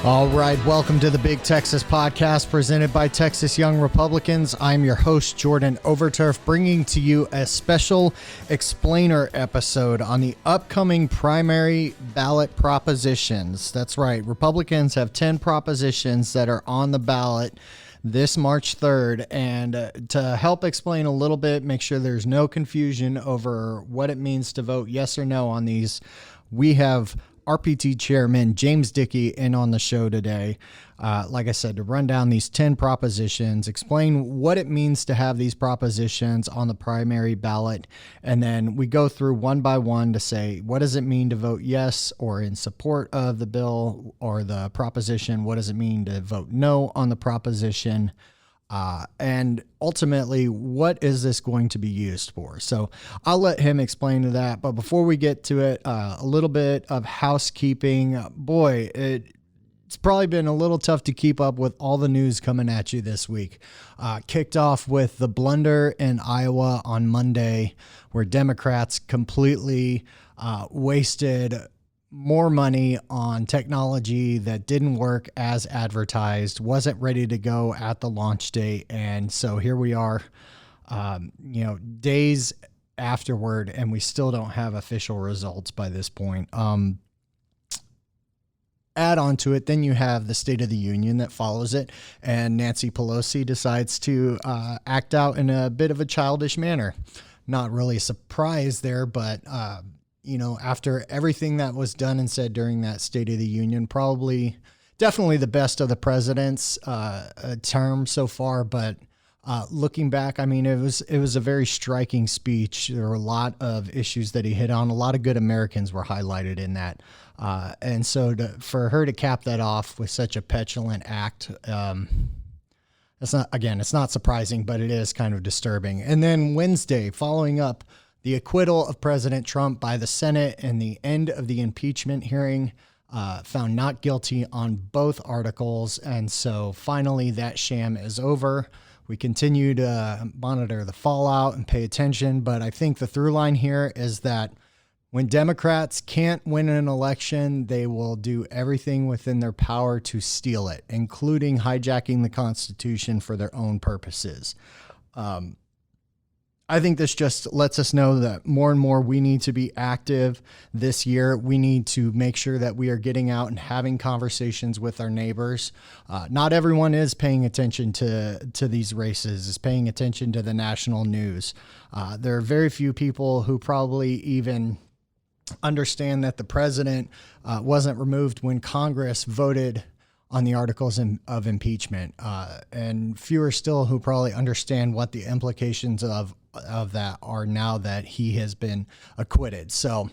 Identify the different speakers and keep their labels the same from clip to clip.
Speaker 1: All right, welcome to the Big Texas Podcast presented by Texas Young Republicans. I'm your host, Jordan Overturf, bringing to you a special explainer episode on the upcoming primary ballot propositions. That's right, Republicans have 10 propositions that are on the ballot this March 3rd, and to help explain a little bit, make sure there's no confusion over what it means to vote yes or no on these, we have RPT Chairman James Dickey in on the show today. Like I said, to run down these 10 propositions, explain what it means to have these propositions on the primary ballot, and then we go through one by one to say, what does it mean to vote yes or in support of the bill or the proposition? What does it mean to vote no on the proposition? And ultimately, what is this going to be used for? So I'll let him explain to that. But before we get to it, a little bit of housekeeping. Boy, it's probably been a little tough to keep up with all the news coming at you this week. Kicked off with the blunder in Iowa on Monday, where Democrats completely wasted more money on technology that didn't work as advertised, wasn't ready to go at the launch date. And so here we are, days afterward, and we still don't have official results by this point. Add on to it, then you have the State of the Union that follows it, and Nancy Pelosi decides to act out in a bit of a childish manner. Not really a surprise there, but after everything that was done and said during that State of the Union, definitely the best of the president's term so far. But looking back, I mean, it was a very striking speech. There were a lot of issues that he hit on. A lot of good Americans were highlighted in that. And so for her to cap that off with such a petulant act, it's not surprising, but it is kind of disturbing. And then Wednesday, following up, the acquittal of President Trump by the Senate and the end of the impeachment hearing, found not guilty on both articles. And so finally that sham is over. We continue to monitor the fallout and pay attention. But I think the through line here is that when Democrats can't win an election, they will do everything within their power to steal it, including hijacking the Constitution for their own purposes. I think this just lets us know that more and more we need to be active this year. We need to make sure that we are getting out and having conversations with our neighbors. Not everyone is paying attention to these races, is paying attention to the national news. There are very few people who probably even understand that the president wasn't removed when Congress voted on the articles of impeachment, and fewer still who probably understand what the implications of that are now that he has been acquitted. So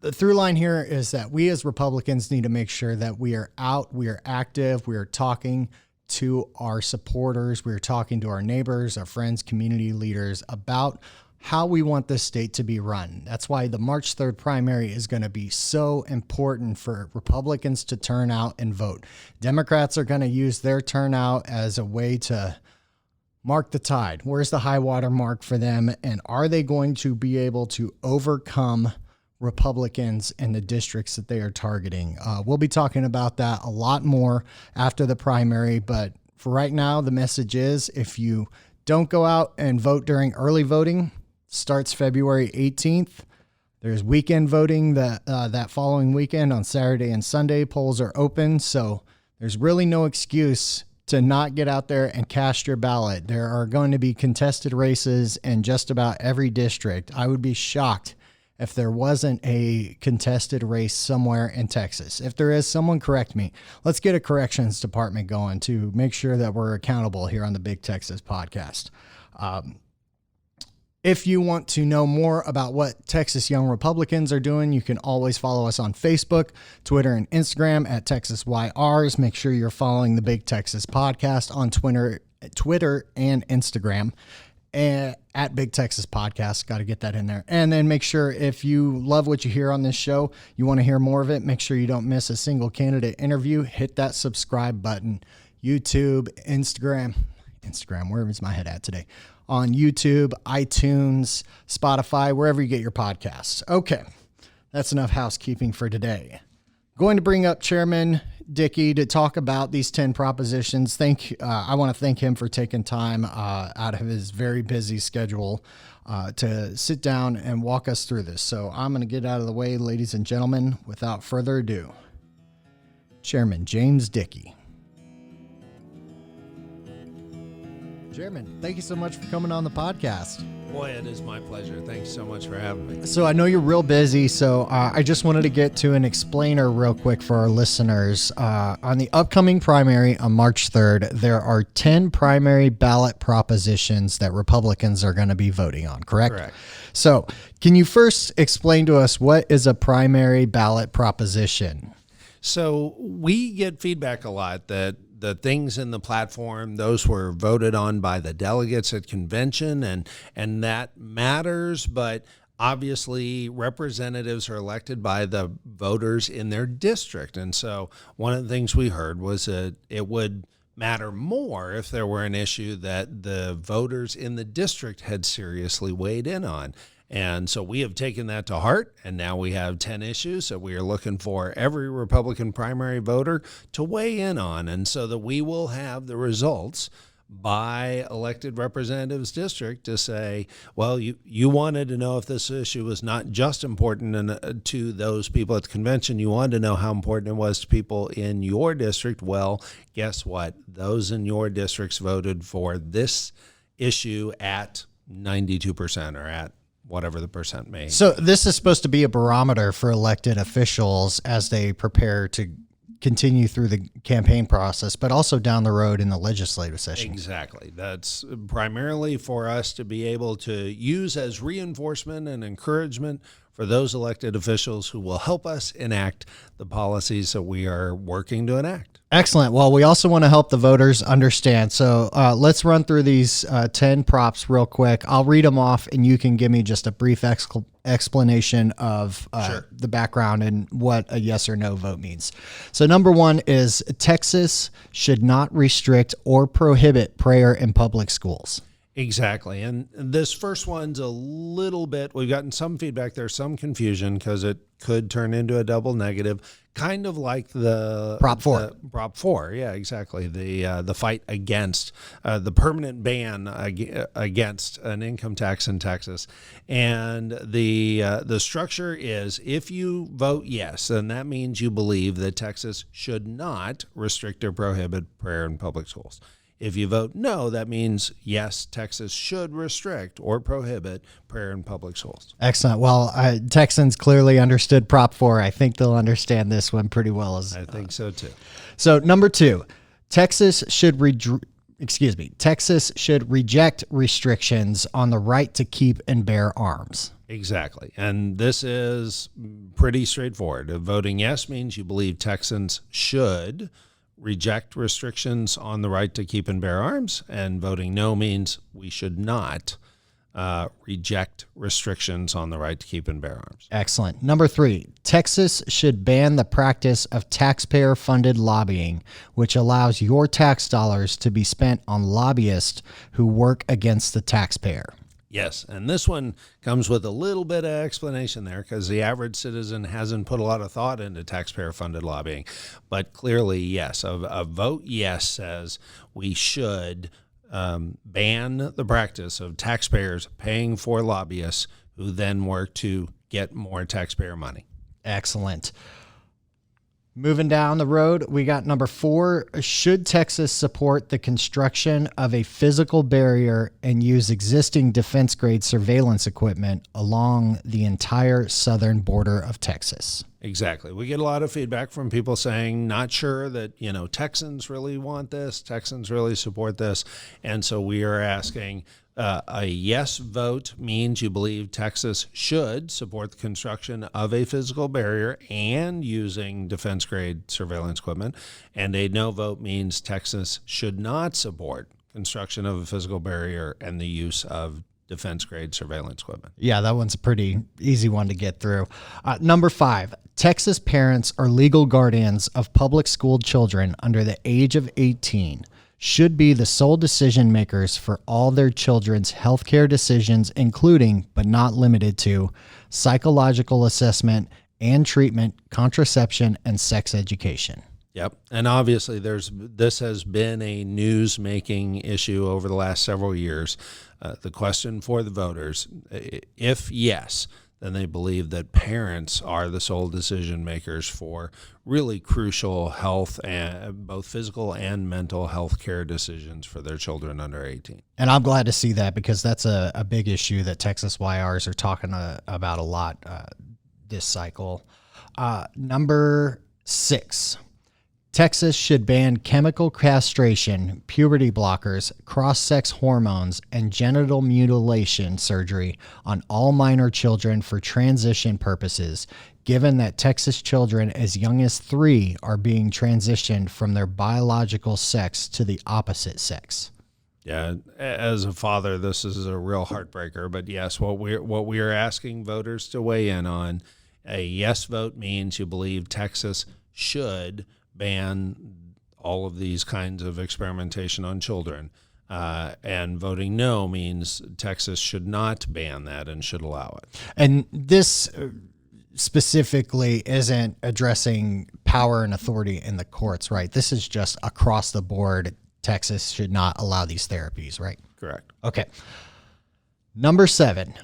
Speaker 1: the through line here is that we as Republicans need to make sure that we are out, we are active, we are talking to our supporters, we are talking to our neighbors, our friends, community leaders about how we want this state to be run. That's why the March 3rd primary is going to be so important for Republicans to turn out and vote. Democrats are going to use their turnout as a way to mark the tide. Where's the high water mark for them? And are they going to be able to overcome Republicans in the districts that they are targeting? We'll be talking about that a lot more after the primary. But for right now, the message is if you don't go out and vote during early voting, starts February 18th. There's weekend voting that following weekend on Saturday and Sunday. Polls are open, so there's really no excuse to not get out there and cast your ballot. There are going to be contested races in just about every district. I would be shocked if there wasn't a contested race somewhere in Texas. If there is, someone correct me. Let's get a corrections department going to make sure that we're accountable here on the Big Texas Podcast. If you want to know more about what Texas Young Republicans are doing, you can always follow us on Facebook, Twitter, and Instagram at TexasYRs. Make sure you're following the Big Texas Podcast on Twitter and Instagram at Big Texas Podcast. Got to get that in there. And then make sure if you love what you hear on this show, you want to hear more of it, make sure you don't miss a single candidate interview. Hit that subscribe button. YouTube, Instagram, where is my head at today? On YouTube, iTunes, Spotify, wherever you get your podcasts. Okay, that's enough housekeeping for today. Going to bring up Chairman Dickey to talk about these 10 propositions. I want to thank him for taking time out of his very busy schedule to sit down and walk us through this. So I'm going to get out of the way, ladies and gentlemen, without further ado. Chairman James Dickey. Chairman, thank you so much for coming on the podcast.
Speaker 2: Boy, it is my pleasure. Thanks so much for having me.
Speaker 1: So I know you're real busy, so I just wanted to get to an explainer real quick for our listeners. On the upcoming primary on March 3rd, there are 10 primary ballot propositions that Republicans are going to be voting on, correct?
Speaker 2: Correct.
Speaker 1: So can you first explain to us what is a primary ballot proposition?
Speaker 2: So we get feedback a lot that the things in the platform, those were voted on by the delegates at convention, and that matters, but obviously representatives are elected by the voters in their district. And so one of the things we heard was that it would matter more if there were an issue that the voters in the district had seriously weighed in on. And so we have taken that to heart, and now we have 10 issues that we are looking for every Republican primary voter to weigh in on, and so that we will have the results by elected representatives district to say, well, you wanted to know if this issue was not just important to those people at the convention, you wanted to know how important it was to people in your district. Well, guess what? Those in your districts voted for this issue at 92% or at whatever the percent may.
Speaker 1: So this is supposed to be a barometer for elected officials as they prepare to continue through the campaign process, but also down the road in the legislative session.
Speaker 2: Exactly. That's primarily for us to be able to use as reinforcement and encouragement for those elected officials who will help us enact the policies that we are working to enact.
Speaker 1: Excellent. Well, we also want to help the voters understand. So let's run through these 10 props real quick. I'll read them off, and you can give me just a brief explanation of
Speaker 2: Sure.
Speaker 1: the background and what a yes or no vote means. So number 1 is Texas should not restrict or prohibit prayer in public schools.
Speaker 2: Exactly. And this first one's a little bit, we've gotten some feedback, there's some confusion because it could turn into a double negative, kind of like the
Speaker 1: Prop 4.
Speaker 2: Prop 4, yeah, exactly. The fight against the permanent ban against an income tax in Texas. And the structure is, if you vote yes, then that means you believe that Texas should not restrict or prohibit prayer in public schools. If you vote no, that means, yes, Texas should restrict or prohibit prayer in public schools.
Speaker 1: Excellent. Well, Texans clearly understood Prop 4. I think they'll understand this one pretty well.
Speaker 2: I think so, too.
Speaker 1: So number 2, Texas should reject restrictions on the right to keep and bear arms.
Speaker 2: Exactly. And this is pretty straightforward. Voting yes means you believe Texans should reject restrictions on the right to keep and bear arms, and voting no means we should not reject restrictions on the right to keep and bear arms.
Speaker 1: Excellent. Number 3, Texas should ban the practice of taxpayer-funded lobbying, which allows your tax dollars to be spent on lobbyists who work against the taxpayer.
Speaker 2: Yes, and this one comes with a little bit of explanation there because the average citizen hasn't put a lot of thought into taxpayer-funded lobbying. But clearly, yes, a vote yes says we should ban the practice of taxpayers paying for lobbyists who then work to get more taxpayer money.
Speaker 1: Excellent. Moving down the road, we got number 4. Should Texas support the construction of a physical barrier and use existing defense-grade surveillance equipment along the entire southern border of Texas?
Speaker 2: Exactly. We get a lot of feedback from people saying, not sure that, Texans really want this, Texans really support this. And so we are asking, a yes vote means you believe Texas should support the construction of a physical barrier and using defense-grade surveillance equipment. And a no vote means Texas should not support construction of a physical barrier and the use of defense-grade surveillance equipment.
Speaker 1: Yeah, that one's a pretty easy one to get through. Number 5, Texas parents are legal guardians of public school children under the age of 18 should be the sole decision makers for all their children's healthcare decisions, including, but not limited to, psychological assessment and treatment, contraception, and sex education.
Speaker 2: Yep. And obviously this has been a news-making issue over the last several years. The question for the voters, if yes, then they believe that parents are the sole decision makers for really crucial health, and both physical and mental health care decisions for their children under 18.
Speaker 1: And I'm glad to see that, because that's a big issue that Texas YRs are talking about a lot this cycle. Number 6. Texas should ban chemical castration, puberty blockers, cross-sex hormones, and genital mutilation surgery on all minor children for transition purposes, given that Texas children as young as 3 are being transitioned from their biological sex to the opposite sex.
Speaker 2: Yeah, as a father, this is a real heartbreaker. But yes, what we are asking voters to weigh in on, a yes vote means you believe Texas should ban all of these kinds of experimentation on children. And voting no means Texas should not ban that and should allow it.
Speaker 1: And this specifically isn't addressing power and authority in the courts, right? This is just across the board. Texas should not allow these therapies, right?
Speaker 2: Correct.
Speaker 1: Okay. Number 7.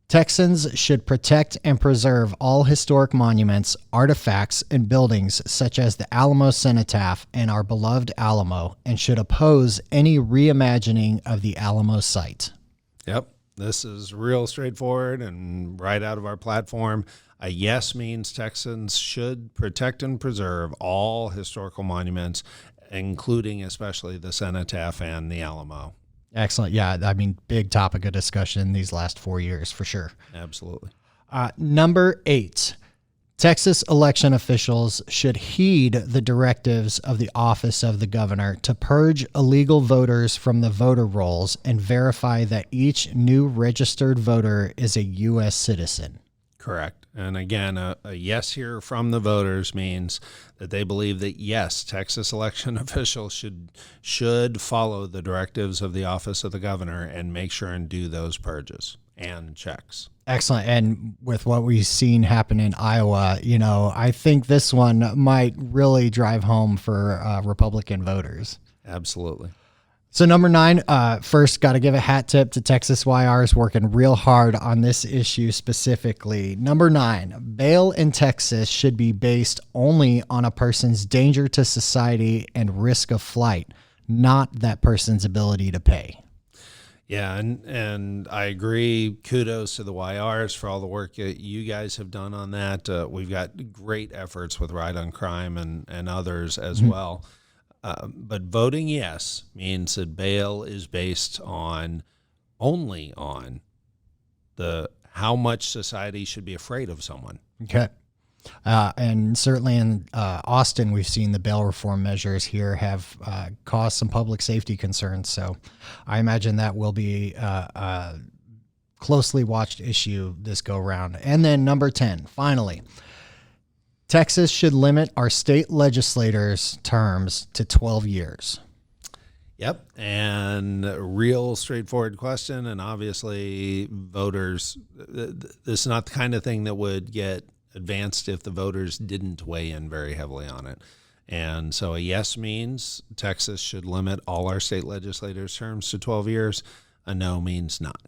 Speaker 1: Texans should protect and preserve all historic monuments, artifacts, and buildings such as the Alamo Cenotaph and our beloved Alamo, and should oppose any reimagining of the Alamo site.
Speaker 2: Yep. This is real straightforward and right out of our platform. A yes means Texans should protect and preserve all historical monuments, including especially the Cenotaph and the Alamo.
Speaker 1: Excellent. Yeah, I mean, big topic of discussion these last 4 years for sure.
Speaker 2: Absolutely.
Speaker 1: Number 8, Texas election officials should heed the directives of the office of the governor to purge illegal voters from the voter rolls and verify that each new registered voter is a U.S. citizen.
Speaker 2: Correct. And again, a yes here from the voters means that they believe that, yes, Texas election officials should follow the directives of the office of the governor and make sure and do those purges and checks.
Speaker 1: Excellent. And with what we've seen happen in Iowa, I think this one might really drive home for Republican voters.
Speaker 2: Absolutely.
Speaker 1: So number 9, first, got to give a hat tip to Texas YRs working real hard on this issue specifically. Number 9, bail in Texas should be based only on a person's danger to society and risk of flight, not that person's ability to pay.
Speaker 2: Yeah, and I agree. Kudos to the YRs for all the work that you guys have done on that. We've got great efforts with Ride on Crime and others as well. But voting yes means that bail is based only on the how much society should be afraid of someone.
Speaker 1: Okay. And certainly in Austin, we've seen the bail reform measures here have caused some public safety concerns. So I imagine that will be a closely watched issue this go round. And then number 10, finally, Texas should limit our state legislators' terms to 12 years.
Speaker 2: Yep. And a real straightforward question. And obviously, voters, this is not the kind of thing that would get advanced if the voters didn't weigh in very heavily on it. And so a yes means Texas should limit all our state legislators' terms to 12 years. A no means not.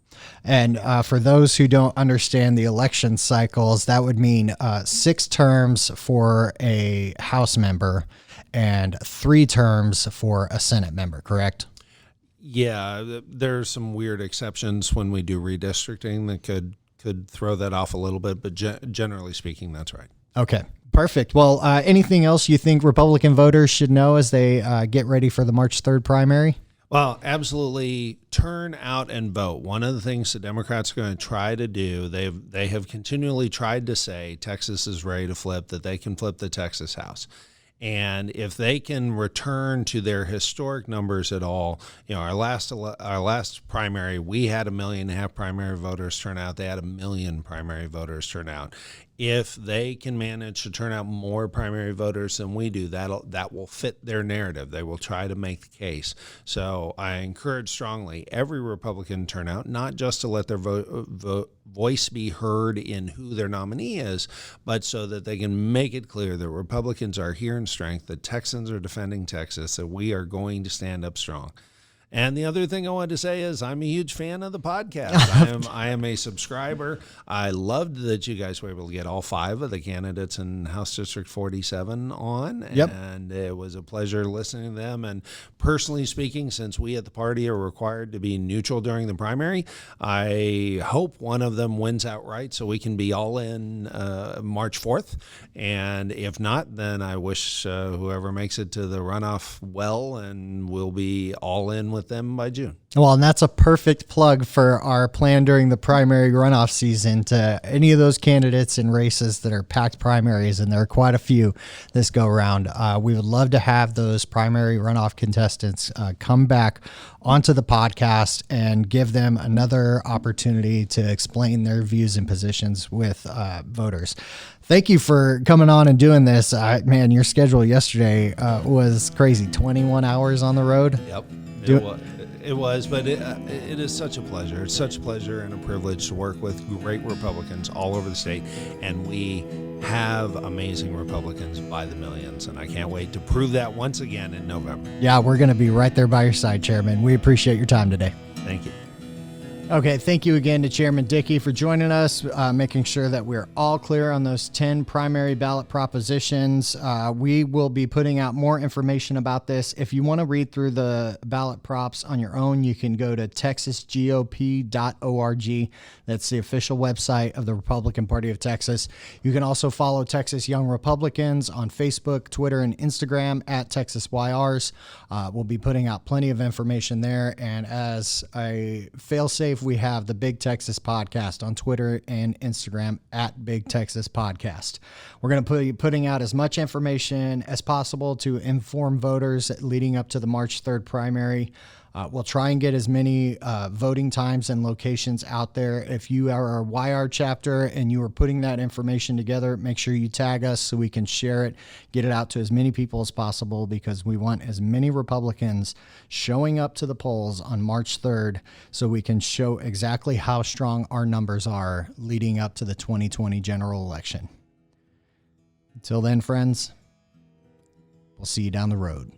Speaker 1: And for those who don't understand the election cycles, that would mean 6 terms for a House member and 3 terms for a Senate member, correct?
Speaker 2: Yeah, there's some weird exceptions when we do redistricting that could throw that off a little bit, but generally speaking, that's right.
Speaker 1: Okay, perfect. Well, anything else you think Republican voters should know as they get ready for the March 3rd primary?
Speaker 2: Well, absolutely. Turn out and vote. One of the things the Democrats are going to try to do, they have continually tried to say Texas is ready to flip, that they can flip the Texas House. And if they can return to their historic numbers at all, our last primary, we had 1.5 million primary voters turn out. They had 1 million primary voters turn out. if they can manage to turn out more primary voters than we do, that will fit their narrative. They will try to make the case. So I encourage strongly every Republican turn out, not just to let their voice be heard in who their nominee is, but so that they can make it clear that Republicans are here in strength, that Texans are defending Texas, that we are going to stand up strong. And the other thing I wanted to say is I'm a huge fan of the podcast. I am a subscriber. I loved that you guys were able to get all 5 of the candidates in House District 47 on.
Speaker 1: Yep.
Speaker 2: And it was a pleasure listening to them. And personally speaking, since we at the party are required to be neutral during the primary, I hope one of them wins outright so we can be all in March 4th. And if not, then I wish whoever makes it to the runoff well, and we'll be all in with them by June.
Speaker 1: Well, and that's a perfect plug for our plan during the primary runoff season to any of those candidates in races that are packed primaries, and there are quite a few this go around. We would love to have those primary runoff contestants come back onto the podcast and give them another opportunity to explain their views and positions with voters. Thank you for coming on and doing this. Man, your schedule yesterday was crazy. 21 hours on the road.
Speaker 2: Yep. It was, but it is such a pleasure. It's such a pleasure and a privilege to work with great Republicans all over the state, and we have amazing Republicans by the millions, and I can't wait to prove that once again in November.
Speaker 1: Yeah, we're going to be right there by your side, Chairman. We appreciate your time today.
Speaker 2: Thank you.
Speaker 1: Okay, thank you again to Chairman Dickey for joining us, making sure that we're all clear on those 10 primary ballot propositions. We will be putting out more information about this. If you want to read through the ballot props on your own, you can go to texasgop.org. That's the official website of the Republican Party of Texas. You can also follow Texas Young Republicans on Facebook, Twitter, and Instagram at TexasYRs. We'll be putting out plenty of information there. And as a fail-safe, we have the Big Texas Podcast on Twitter and Instagram at Big Texas Podcast. We're going to be putting out as much information as possible to inform voters leading up to the March 3rd primary. We'll try and get as many voting times and locations out there. If you are a YR chapter and you are putting that information together, make sure you tag us so we can share it, get it out to as many people as possible, because we want as many Republicans showing up to the polls on March 3rd so we can show exactly how strong our numbers are leading up to the 2020 general election. Until then, friends, we'll see you down the road.